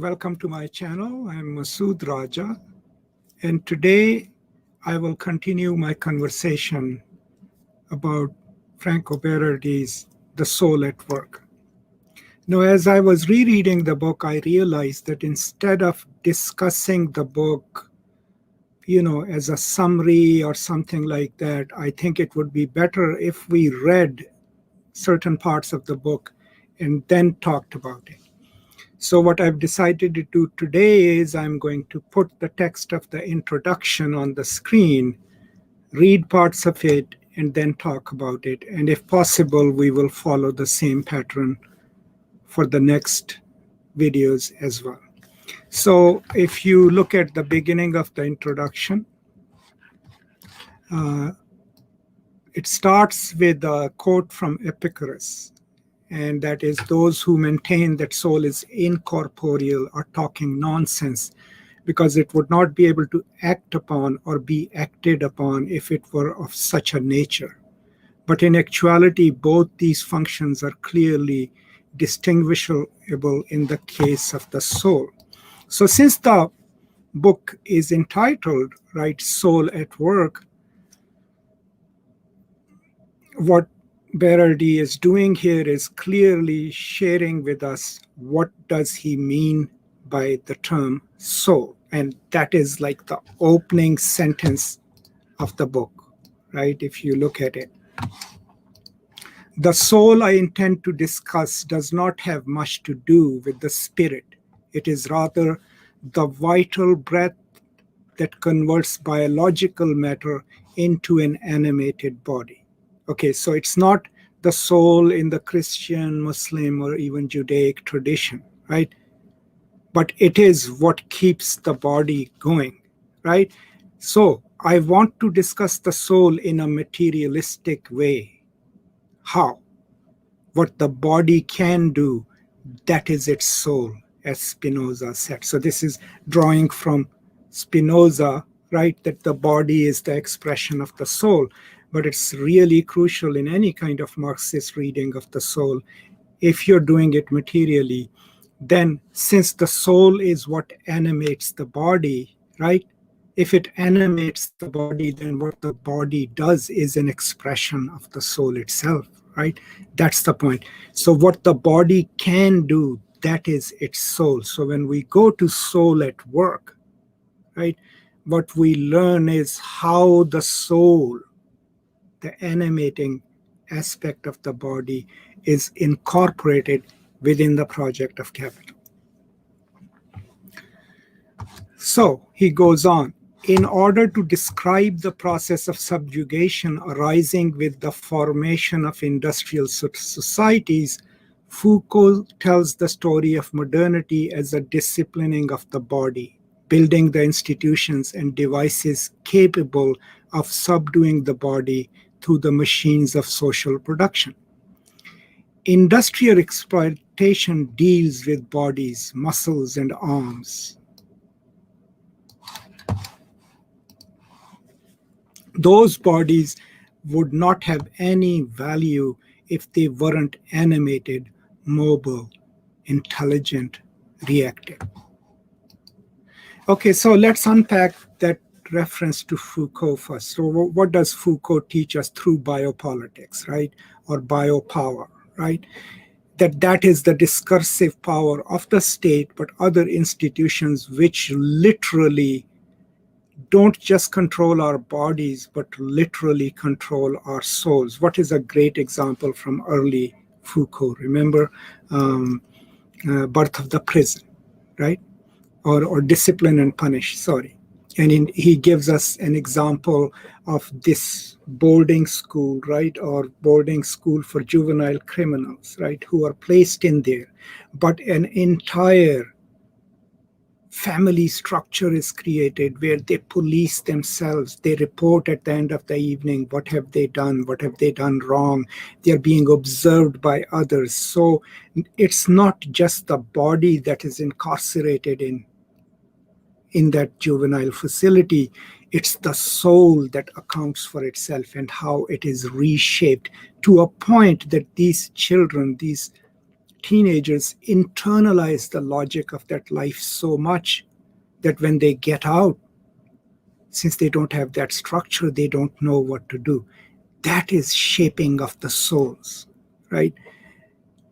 Welcome to my channel. I'm Masood Raja, and today I will continue my conversation about Franco Berardi's The Soul at Work. Now, as I was rereading the book, I realized that instead of discussing the book, as a summary or something like that, I think it would be better if we read certain parts of the book and then talked about it. So what I've decided to do today is I'm going to put the text of the introduction on the screen, read parts of it, and then talk about it. And if possible, we will follow the same pattern for the next videos as well. So if you look at the beginning of the introduction, it starts with a quote from Epicurus. And that is, those who maintain that soul is incorporeal are talking nonsense, because it would not be able to act upon or be acted upon if it were of such a nature. But in actuality, both these functions are clearly distinguishable in the case of the soul. So since the book is entitled, right, Soul at Work, what Berardi is doing here is clearly sharing with us what does he mean by the term soul. And that is like the opening sentence of the book, right? If you look at it. The soul I intend to discuss does not have much to do with the spirit. It is rather the vital breath that converts biological matter into an animated body. Okay, so it's not the soul in the Christian, Muslim, or even Judaic tradition, right? But it is what keeps the body going, right? So I want to discuss the soul in a materialistic way. How? What the body can do, that is its soul, as Spinoza said. So this is drawing from Spinoza, right? That the body is the expression of the soul. But it's really crucial in any kind of Marxist reading of the soul. If you're doing it materially, then since the soul is what animates the body, right? If it animates the body, then what the body does is an expression of the soul itself, right? That's the point. So what the body can do, that is its soul. So when we go to Soul at Work, right, what we learn is how the soul, the animating aspect of the body, is incorporated within the project of capital. So he goes on, in order to describe the process of subjugation arising with the formation of industrial societies, Foucault tells the story of modernity as a disciplining of the body, building the institutions and devices capable of subduing the body through the machines of social production. Industrial exploitation deals with bodies, muscles, and arms. Those bodies would not have any value if they weren't animated, mobile, intelligent, reactive. Okay, so let's unpack that reference to Foucault first. So what does Foucault teach us through biopolitics, right? Or biopower, right? That is the discursive power of the state, but other institutions which literally don't just control our bodies, but literally control our souls. What is a great example from early Foucault? Remember, Birth of the Prison, right? Or Discipline and Punish, sorry. And he gives us an example of this boarding school, right? Or boarding school for juvenile criminals, right? Who are placed in there. But an entire family structure is created where they police themselves. They report at the end of the evening, what have they done? What have they done wrong? They're being observed by others. So it's not just the body that is incarcerated in that juvenile facility. It's the soul that accounts for itself and how it is reshaped to a point that these teenagers internalize the logic of that life so much that when they get out, since they don't have that structure, they don't know what to do. That is shaping of the souls, right?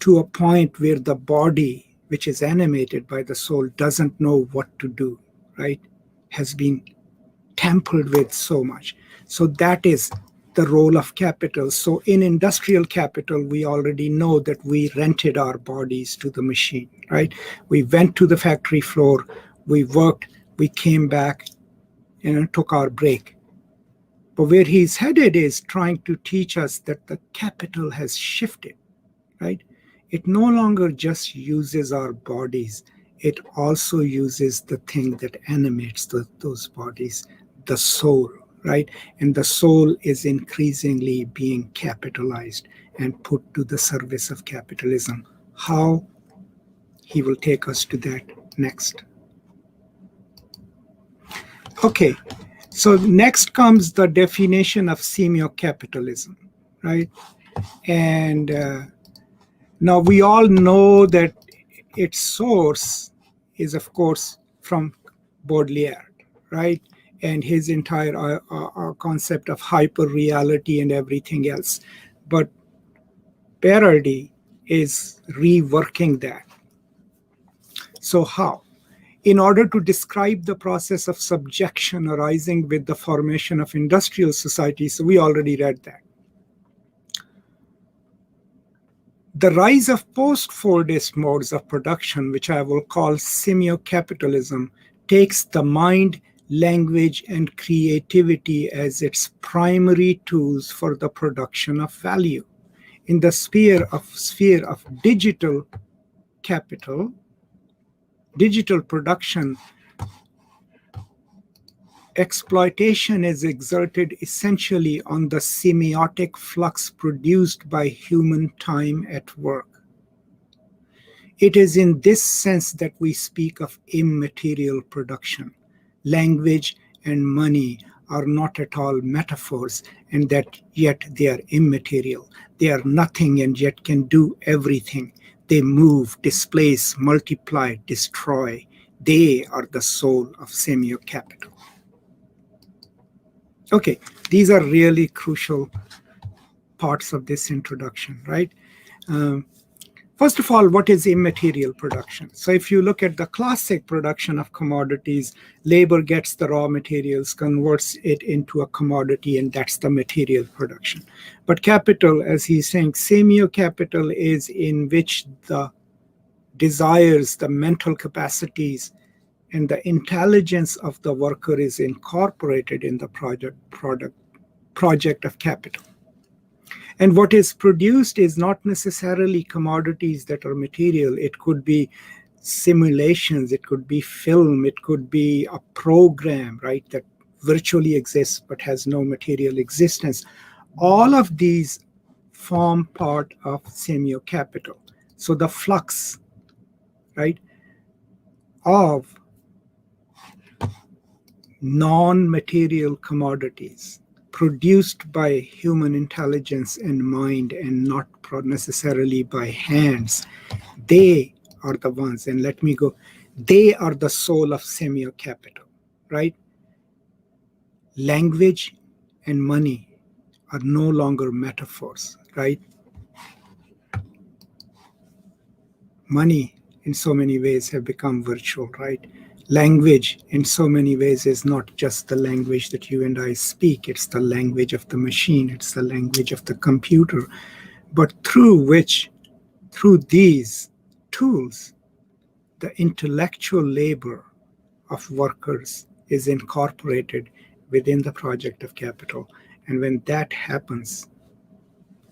To a point where the body, which is animated by the soul, doesn't know what to do, right? Has been tampered with so much. So that is the role of capital. So in industrial capital, we already know that we rented our bodies to the machine, right? We went to the factory floor, we worked, we came back, took our break. But where he's headed is trying to teach us that the capital has shifted, right? It no longer just uses our bodies, it also uses the thing that animates those bodies, the soul, right? And the soul is increasingly being capitalized and put to the service of capitalism. How? He will take us to that next. Okay, so next comes the definition of semiocapitalism, right? And now we all know that its source is, of course, from Baudelaire, right? And his entire concept of hyper-reality and everything else. But Berardi is reworking that. So how? In order to describe the process of subjection arising with the formation of industrial societies, so we already read that. The rise of post-Fordist modes of production, which I will call semiocapitalism, takes the mind, language, and creativity as its primary tools for the production of value. In the sphere of digital capital, digital production, exploitation is exerted essentially on the semiotic flux produced by human time at work. It is in this sense that we speak of immaterial production. Language and money are not at all metaphors, and that yet they are immaterial. They are nothing and yet can do everything. They move, displace, multiply, destroy. They are the soul of semiocapital. Okay, these are really crucial parts of this introduction, right? First of all, what is immaterial production? So if you look at the classic production of commodities, labor gets the raw materials, converts it into a commodity, and that's the material production. But capital, as he's saying, semiocapital is in which the desires, the mental capacities, and the intelligence of the worker is incorporated in the project of capital. And what is produced is not necessarily commodities that are material. It could be simulations, it could be film, it could be a program, right, that virtually exists but has no material existence. All of these form part of semiocapital. So the flux, right, of non-material commodities produced by human intelligence and mind and not necessarily by hands, they are the ones, and let me go, they are the soul of semiocapital, right? Language and money are no longer metaphors, right? Money in so many ways have become virtual, right? Language in so many ways is not just the language that you and I speak, it's the language of the machine, it's the language of the computer, but through these tools, the intellectual labor of workers is incorporated within the project of capital. And when that happens,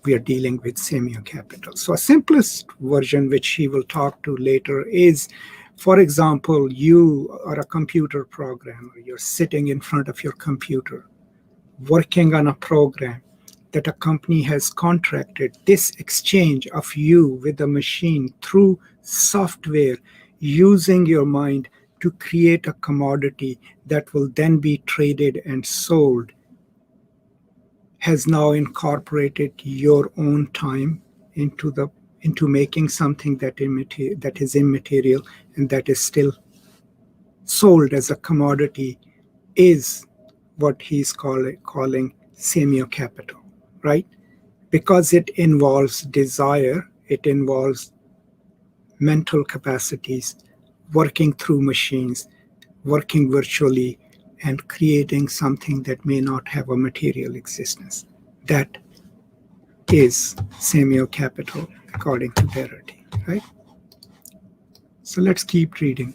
we are dealing with semiocapital. So a simplest version, which he will talk to later, is, for example, you are a computer programmer. You're sitting in front of your computer, working on a program that a company has contracted. This exchange of you with the machine through software, using your mind to create a commodity that will then be traded and sold, has now incorporated your own time into into making something that is immaterial and that is still sold as a commodity is what he's calling semiocapital, right? Because it involves desire, it involves mental capacities, working through machines, working virtually, and creating something that may not have a material existence. That is semiocapital, according to Berardi, right? So let's keep reading.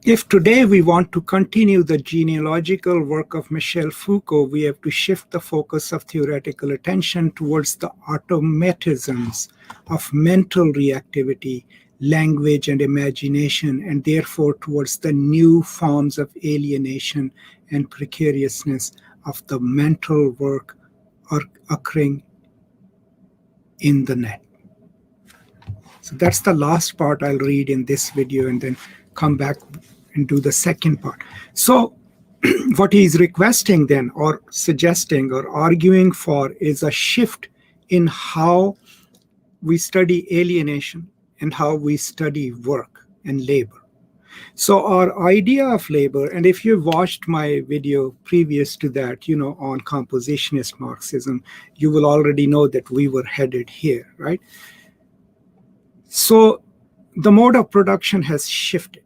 If today we want to continue the genealogical work of Michel Foucault, we have to shift the focus of theoretical attention towards the automatisms of mental reactivity, language, and imagination, and therefore towards the new forms of alienation and precariousness of the mental work occurring in the net. So that's the last part I'll read in this video and then come back and do the second part. So what he's requesting then, or suggesting or arguing for, is a shift in how we study alienation and how we study work and labor. So our idea of labor, and if you've watched my video previous to that, on compositionist Marxism, you will already know that we were headed here, right? So the mode of production has shifted,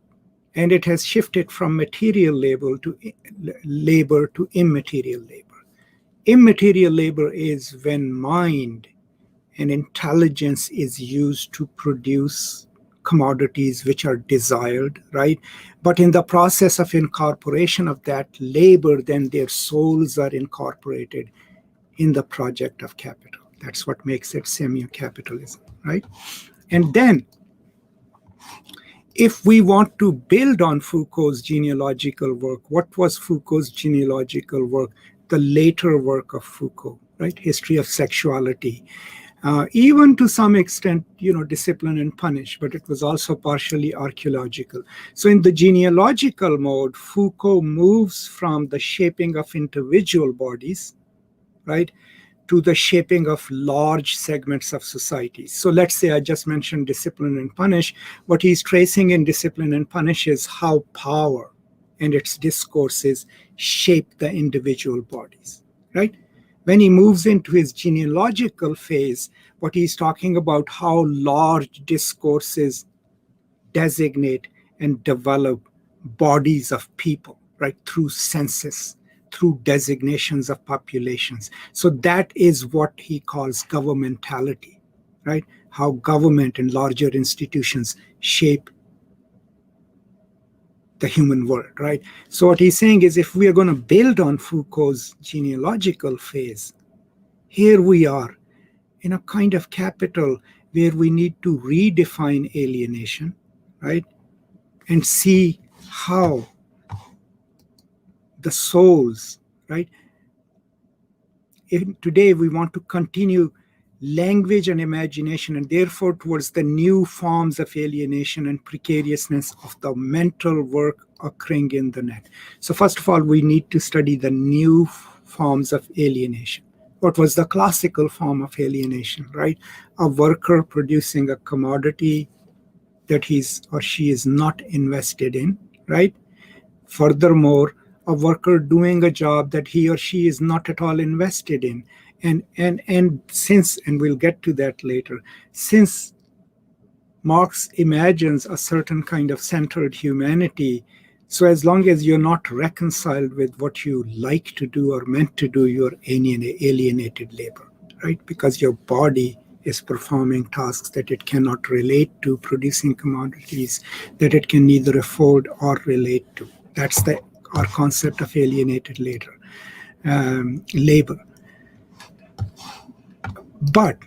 and it has shifted from material labor to immaterial labor. Immaterial labor is when mind and intelligence is used to produce commodities which are desired, right? But in the process of incorporation of that labor, then their souls are incorporated in the project of capital. That's what makes it semiocapitalism, right? And then, if we want to build on Foucault's genealogical work, what was Foucault's genealogical work? The later work of Foucault, right? History of sexuality. Even to some extent, discipline and punish, but it was also partially archaeological. So in the genealogical mode, Foucault moves from the shaping of individual bodies, right, to the shaping of large segments of society. So let's say I just mentioned discipline and punish. What he's tracing in discipline and punish is how power and its discourses shape the individual bodies, right? When he moves into his genealogical phase, what he's talking about how large discourses designate and develop bodies of people, right, through census, through designations of populations. So that is what he calls governmentality, right? How government and larger institutions shape the human world, right? So what he's saying is, if we are going to build on Foucault's genealogical phase, here we are in a kind of capital where we need to redefine alienation, right? And see how the souls, right? Today we want to continue language and imagination, and therefore towards the new forms of alienation and precariousness of the mental work occurring in the net. So first of all, we need to study the new forms of alienation. What was the classical form of alienation, right? A worker producing a commodity that he's or she is not invested in, right? Furthermore, a worker doing a job that he or she is not at all invested in. And since, and we'll get to that later, since Marx imagines a certain kind of centered humanity, so as long as you're not reconciled with what you like to do or meant to do, you're alienated labor, right? Because your body is performing tasks that it cannot relate to, producing commodities that it can neither afford or relate to. That's our concept of alienated labor. But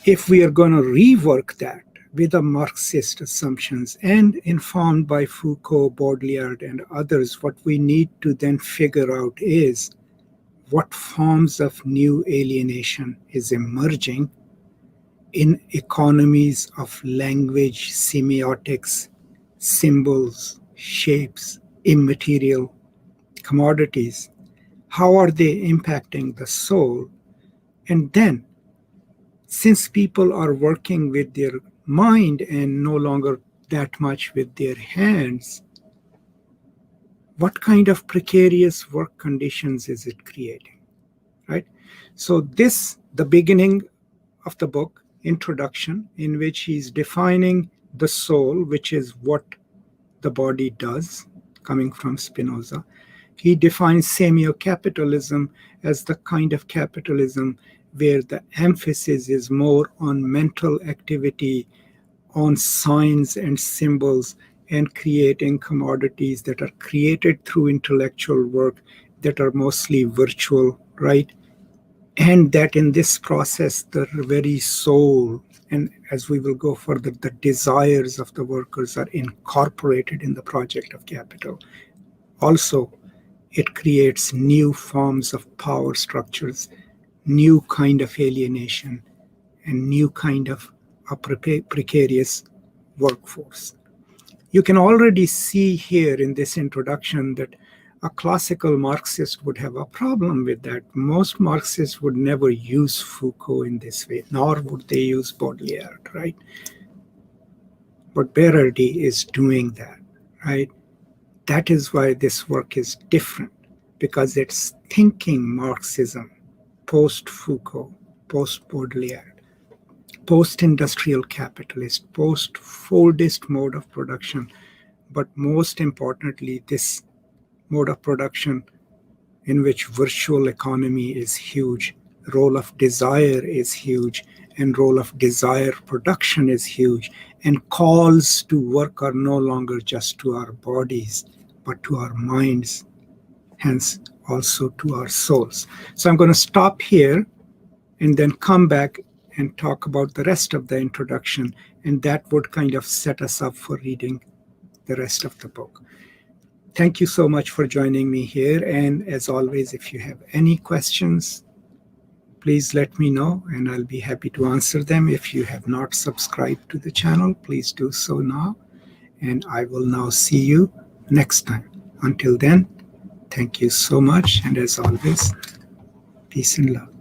if we are going to rework that with the Marxist assumptions and informed by Foucault, Baudrillard, and others, what we need to then figure out is what forms of new alienation is emerging in economies of language, semiotics, symbols, shapes, immaterial commodities, how are they impacting the soul? And then, since people are working with their mind and no longer that much with their hands, what kind of precarious work conditions is it creating, right? So this, the beginning of the book, introduction, in which he's defining the soul, which is what the body does, coming from Spinoza. He defines semiocapitalism as the kind of capitalism where the emphasis is more on mental activity, on signs and symbols, and creating commodities that are created through intellectual work that are mostly virtual, right? And that in this process, the very soul, and as we will go further, the desires of the workers are incorporated in the project of capital. Also, it creates new forms of power structures, new kind of alienation, and new kind of a precarious workforce. You can already see here in this introduction that a classical Marxist would have a problem with that. Most Marxists would never use Foucault in this way, nor would they use Baudrillard, right? But Berardi is doing that, right? That is why this work is different, because it's thinking Marxism, post-Foucault, post-Baudrillard, post-industrial capitalist, post-Fordist mode of production, but most importantly, this mode of production in which virtual economy is huge, role of desire is huge, and role of desire production is huge, and calls to work are no longer just to our bodies, but to our minds, hence also to our souls. So I'm going to stop here and then come back and talk about the rest of the introduction, and that would kind of set us up for reading the rest of the book. Thank you so much for joining me here, and as always, if you have any questions, please let me know and I'll be happy to answer them. If you have not subscribed to the channel, please do so now, and I will now see you next time. Until then, thank you so much, and as always, peace and love.